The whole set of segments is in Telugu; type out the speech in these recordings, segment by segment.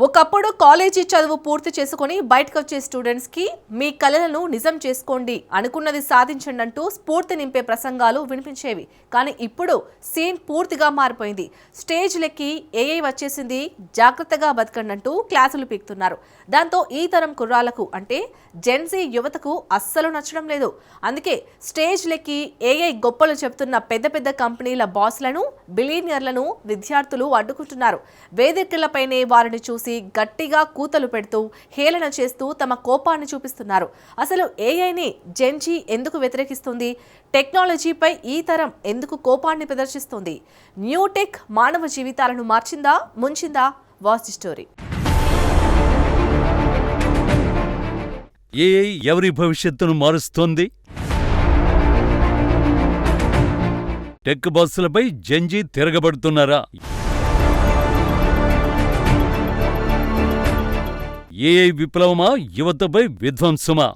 ఒకప్పుడు కాలేజీ చదువు పూర్తి చేసుకుని బయటకొచ్చే స్టూడెంట్స్ కి మీ కలలను నిజం చేసుకోండి, అనుకున్నది సాధించండి అంటూ స్ఫూర్తి నింపే ప్రసంగాలు వినిపించేవి. కానీ ఇప్పుడు సీన్ పూర్తిగా మారిపోయింది. స్టేజ్ లెక్కి ఏఐ వచ్చేసింది, జాగ్రత్తగా బతకండి అంటూ క్లాసులు పీకుతున్నారు. దాంతో ఈ తరం కుర్రాలకు అంటే జెన్జీ యువతకు అస్సలు నచ్చడం లేదు. అందుకే స్టేజ్ లెక్కి ఏఐ గొప్పలు చెప్తున్న పెద్ద పెద్ద కంపెనీల బాస్లను, బిలియనియర్లను విద్యార్థులు అడ్డుకుంటున్నారు. వేదికలపైనే వారిని చూసి గట్టిగా కూతలు పెడుతూ హేళన చేస్తూ తమ కోపాన్ని చూపిస్తున్నారు. అసలు ఏఐని జెన్జీ ఎందుకు వ్యతిరేకిస్తుంది? టెక్నాలజీపై ఈ తరం ఎందుకు కోపాన్ని ప్రదర్శిస్తుంది? న్యూ టెక్ మానవ జీవితాలను మార్చిందా, ముంచిందా? Watch the story. ఏఐ ఎవరి భవిష్యత్తును మారుస్తోంది? టెక్ బాస్సులపై జెన్జీ తిరగబడుతున్నారా? ఏఐ విప్లవమా, యువతపై విధ్వంసమా?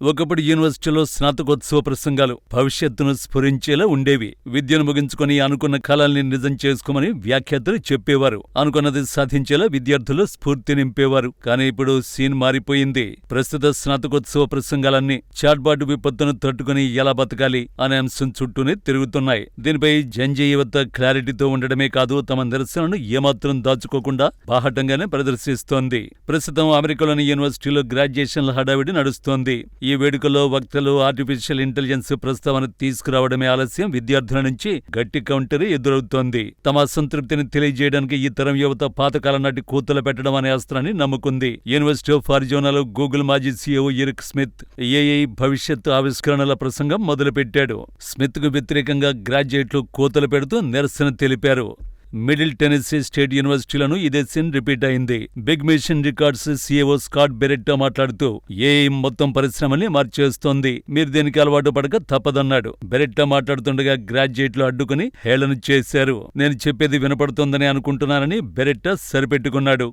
ఒకప్పుడు యూనివర్సిటీలో స్నాతకోత్సవ ప్రసంగాలు భవిష్యత్తును స్ఫురించేలా ఉండేవి. విద్యను ముగించుకుని అనుకున్న కలల్ని నిజం చేసుకోమని వ్యాఖ్యాతలు చెప్పేవారు. అనుకున్నది సాధించేలా విద్యార్థులు స్ఫూర్తి నింపేవారు. కానీ ఇప్పుడు సీన్ మారిపోయింది. ప్రస్తుత స్నాతకోత్సవ ప్రసంగాలన్నీ చాట్బాట్ విపత్తును తట్టుకుని ఎలా బతకాలి అనే అంశం చుట్టూనే తిరుగుతున్నాయి. దీనిపై జెన్జీ యువత క్లారిటీతో ఉండడమే కాదు, తమ నిరసనను ఏమాత్రం దాచుకోకుండా బాహటంగానే ప్రదర్శిస్తోంది. ప్రస్తుతం అమెరికాలోని యూనివర్సిటీలో గ్రాడ్యుయేషన్ల హడావిడి నడుస్తోంది. ఈ వేడుకల్లో వక్తలు ఆర్టిఫిషియల్ ఇంటెలిజెన్స్ ప్రస్తావన తీసుకురావడమే ఆలస్యం విద్యార్థుల నుంచి గట్టి కౌంటర్ ఎదురవుతోంది. తమ అసంతృప్తిని తెలియజేయడానికి ఈ తరం యువత పాతకాలం నాటి కూతలు పెట్టడం అనే అస్త్రాన్ని నమ్ముకుంది. యూనివర్సిటీ ఆఫ్ అరిజోనాలో గూగుల్ మాజీ సీఈఓ ఎరిక్ స్మిత్ ఏఐ భవిష్యత్తు ఆవిష్కరణల ప్రసంగం మొదలుపెట్టాడు. స్మిత్ కు వ్యతిరేకంగా గ్రాడ్యుయేట్లు కూతలు పెడుతూ నిరసన తెలిపారు. మిడిల్ టెనెసీ స్టేట్ యూనివర్సిటీలను ఇదే సీన్ రిపీట్ అయింది. Big machine records CEO Scott Beretta మాట్లాడుతూ ఏఐ మొత్తం పరిశ్రమల్ని మార్చేస్తోంది, మీరు దీనికి అలవాటు పడక తప్పదన్నాడు. బెరెట్టా మాట్లాడుతుండగా గ్రాడ్యుయేట్లు అడ్డుకుని హేళన చేశారు. నేను చెప్పేది వినపడుతోందని అనుకుంటున్నానని బెరెట్టా సరిపెట్టుకున్నాడు.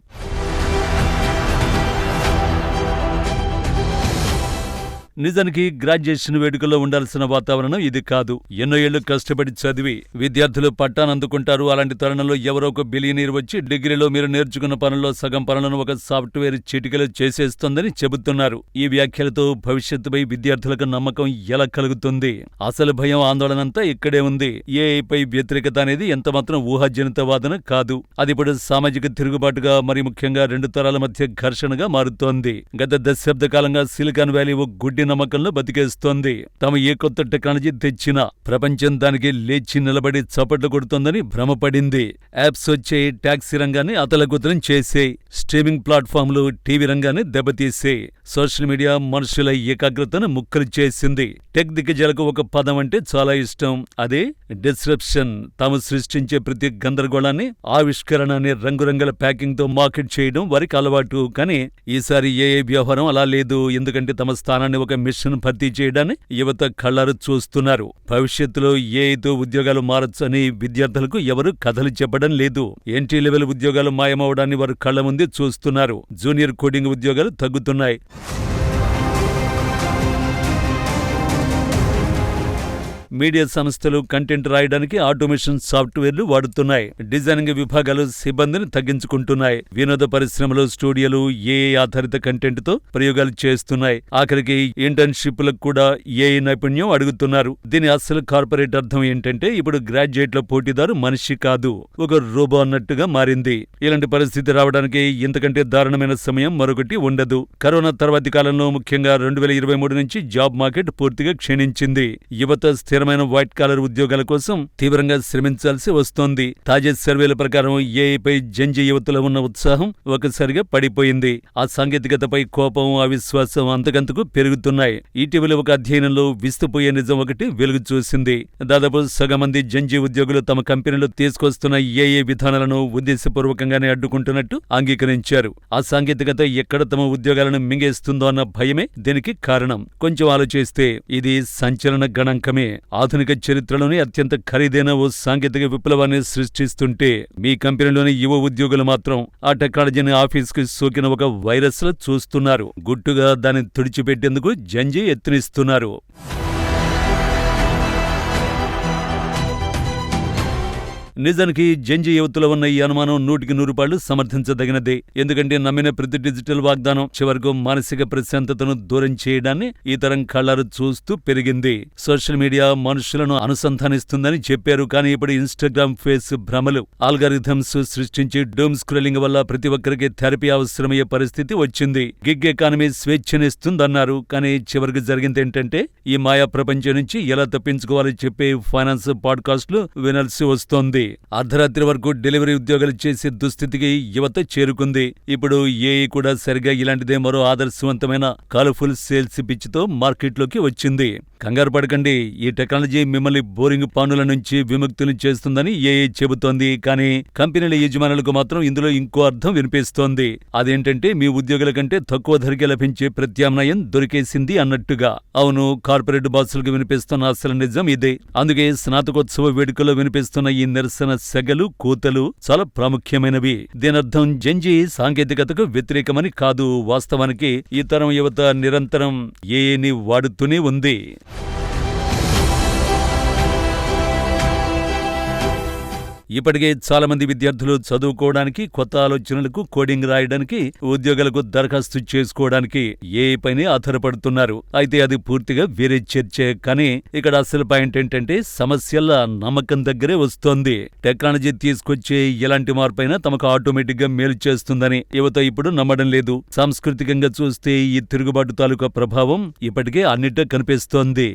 నిజానికి గ్రాడ్యుయేషన్ వేడుకల్లో ఉండాల్సిన వాతావరణం ఇది కాదు. ఎన్నో ఏళ్లు కష్టపడి చదివి విద్యార్థులు పట్టానందుకుంటారు. అలాంటి తరుణంలో ఎవరో ఒక బిలియనీర్ వచ్చి డిగ్రీలో మీరు నేర్చుకున్న పనుల్లో సగం పనులను ఒక సాఫ్ట్వేర్ చిటికలో చేసేస్తోందని చెబుతున్నారు. ఈ వ్యాఖ్యలతో భవిష్యత్తుపై విద్యార్థులకు నమ్మకం ఎలా కలుగుతుంది? అసలు భయం, ఆందోళనంతా ఇక్కడే ఉంది. ఏఐపై వ్యతిరేకత అనేది ఎంతమాత్రం ఊహాజనిత వాదన కాదు. అది ఇప్పుడు సామాజిక తిరుగుబాటుగా, మరి ముఖ్యంగా రెండు తరాల మధ్య ఘర్షణగా మారుతోంది. గత దశాబ్ద కాలంగా సిలికాన్ వ్యాలీ ఓ గుడ్డి నమ్మకంలో బతికేస్తోంది. తాము ఏ కొత్త టెక్నాలజీ తెచ్చినా ప్రపంచం దానికి లేచి నిలబడి చప్పట్లు కొడుతోందని భ్రమపడింది. యాప్స్ వచ్చే టాక్సీ రంగాన్ని అతలకుతలం చేసే, స్ట్రీమింగ్ ప్లాట్ఫామ్లు టీవీ రంగాన్ని దెబ్బతీసే, సోషల్ మీడియా మనుషుల ఏకాగ్రతను ముక్కలు చేసింది. టెక్ దిగ్గజాలకు ఒక పదం అంటే చాలా ఇష్టం, అదే డిస్రప్షన్. తాము సృష్టించే ప్రతి గందరగోళాన్ని, ఆవిష్కరణని రంగురంగుల ప్యాకింగ్ తో మార్కెట్ చేయడం వారికి అలవాటు. కానీ ఈసారి ఏఐ వ్యవహారం అలా లేదు. ఎందుకంటే తమ స్థానాన్ని ఒక మిషన్ భర్తీ చేయడాన్ని యువత కళ్లారు చూస్తున్నారు. భవిష్యత్తులో ఏఐతో ఉద్యోగాలు మారొచ్చు అని విద్యార్థులకు ఎవరు కథలు చెప్పడం లేదు. ఎంట్రీ లెవెల్ ఉద్యోగాలు మాయమవడాన్ని వారు కళ్ల ముందే చూస్తున్నారు. జూనియర్ కోడింగ్ ఉద్యోగాలు తగ్గుతున్నాయి. మీడియా సంస్థలు కంటెంట్ రాయడానికి ఆటోమేషన్ సాఫ్ట్వేర్లు వాడుతున్నాయి. డిజైనింగ్ విభాగాలు సిబ్బందిని తగ్గించుకుంటున్నాయి. వినోద పరిశ్రమలు, స్టూడియోలు ఏఐ ఆధారిత కంటెంట్ తో ప్రయోగాలు చేస్తున్నాయి. ఆఖరికి ఇంటర్న్షిప్లకు కూడా ఏఐ నైపుణ్యం అడుగుతున్నారు. దీని అసలు కార్పొరేట్ అర్థం ఏంటంటే ఇప్పుడు గ్రాడ్యుయేట్ల పోటీదారు మనిషి కాదు, ఒక రోబో అన్నట్టుగా మారింది. ఇలాంటి పరిస్థితి రావడానికి ఇంతకంటే దారుణమైన సమయం మరొకటి ఉండదు. కరోనా తర్వాతి కాలంలో ముఖ్యంగా 2023 నుంచి జాబ్ మార్కెట్ పూర్తిగా క్షీణించింది. యువత స్థిరమైన వైట్ కాలర్ ఉద్యోగాల కోసం తీవ్రంగా శ్రమించాల్సి వస్తోంది. తాజా సర్వేల ప్రకారం ఏఐపై జెన్జీ యువతలో ఉన్న ఉత్సాహం ఒకసారిగా పడిపోయింది. ఆ సాంకేతికతపై కోపం, అవిశ్వాసం అంతకంతకు పెరుగుతున్నాయి. ఇటీవల ఒక అధ్యయనంలో విస్తుపోయే నిజం ఒకటి వెలుగు చూసింది. దాదాపు సగం మంది జెన్జీ ఉద్యోగులు తమ కంపెనీలో తీసుకొస్తున్న ఏఐ విధానాలను ఉద్దేశపూర్వకంగానే అడ్డుకుంటున్నట్టు అంగీకరించారు. ఆ సాంకేతికత ఎక్కడ తమ ఉద్యోగాలను మింగేస్తుందో అన్న భయమే దీనికి కారణం. కొంచెం ఆలోచిస్తే ఇది సంచలన గణాంకమే. ఆధునిక చరిత్రలోని అత్యంత ఖరీదైన ఓ సాంకేతిక విప్లవాన్ని సృష్టిస్తుంటే మీ కంపెనీలోని యువ ఉద్యోగులు మాత్రం ఆ టెక్నాలజీని ఆఫీస్కి సోకిన ఒక వైరస్ లా చూస్తున్నారు. గుట్టుగా దాన్ని తుడిచిపెట్టేందుకు జెన్జీ యత్నిస్తున్నారు. నిజానికి జెన్జీ యువతలో ఉన్న ఈ అనుమానం 100% సమర్థించదగినదే. ఎందుకంటే నమ్మిన ప్రతి డిజిటల్ వాగ్దానం చివరకు మానసిక ప్రశాంతతను దూరం చేయడాన్ని ఈ తరం కళ్ళారు చూస్తూ పెరిగింది. సోషల్ మీడియా మనుషులను అనుసంధానిస్తుందని చెప్పారు, కానీ ఇప్పుడు ఇన్స్టాగ్రామ్ ఫేస్ భ్రమలు, ఆల్గారిథమ్స్ సృష్టించి డూమ్ స్క్రోలింగ్ వల్ల ప్రతి ఒక్కరికి థెరపీ అవసరమయ్యే పరిస్థితి వచ్చింది. గిగ్ ఎకానమీ స్వేచ్ఛనిస్తుందన్నారు, కానీ చివరికి జరిగిందేంటంటే ఈ మాయా ప్రపంచం నుంచి ఎలా తప్పించుకోవాలో చెప్పే ఫైనాన్స్ పాడ్కాస్ట్లు వినాల్సి వస్తోంది. అర్ధరాత్రి వరకు డెలివరీ ఉద్యోగాలు చేసే దుస్థితికి యువత చేరుకుంది. ఇప్పుడు ఏఐ కూడా సరిగా ఇలాంటిదే మరో ఆదర్శవంతమైన కలర్ఫుల్ సేల్స్ పిచ్చితో మార్కెట్లోకి వచ్చింది. కంగారు పడకండి, ఈ టెక్నాలజీ మిమ్మల్ని బోరింగ్ పనుల నుంచి విముక్తులు చేస్తుందని ఏఐ చెబుతోంది. కానీ కంపెనీల యజమానులకు మాత్రం ఇందులో ఇంకో అర్థం వినిపిస్తోంది. అదేంటంటే మీ ఉద్యోగుల కంటే తక్కువ ధరకే లభించే ప్రత్యామ్నాయం దొరికేసింది అన్నట్టుగా. అవును, కార్పొరేట్ బాసులకు వినిపిస్తున్న అసలు నిజం ఇదే. అందుకే స్నాతకోత్సవ వేడుకలో వినిపిస్తున్న ఈ నిరసన సెగలు, కూతలు చాలా ప్రాముఖ్యమైనవి. దీనర్థం జెన్జీ సాంకేతికతకు వ్యతిరేకమని కాదు. వాస్తవానికి ఈ తరం యువత నిరంతరం ఏఐని వాడుతూనే ఉంది. ఇప్పటికే చాలా మంది విద్యార్థులు చదువుకోవడానికి, కొత్త ఆలోచనలకు, కోడింగ్ రాయడానికి, ఉద్యోగాలకు దరఖాస్తు చేసుకోవడానికి ఏఐ పైనే ఆధారపడుతున్నారు. అయితే అది పూర్తిగా వేరే చర్చే. కానీ ఇక్కడ అసలు పాయింట్ ఏంటంటే సమస్యల నమ్మకం దగ్గరే వస్తోంది. టెక్నాలజీ తీసుకొచ్చే ఎలాంటి మార్పైనా తమకు ఆటోమేటిక్ గా మేలు చేస్తుందని యువత ఇప్పుడు నమ్మడం లేదు. సాంస్కృతికంగా చూస్తే ఈ తిరుగుబాటు తాలూకా ప్రభావం ఇప్పటికే అన్నిటా కనిపిస్తోంది.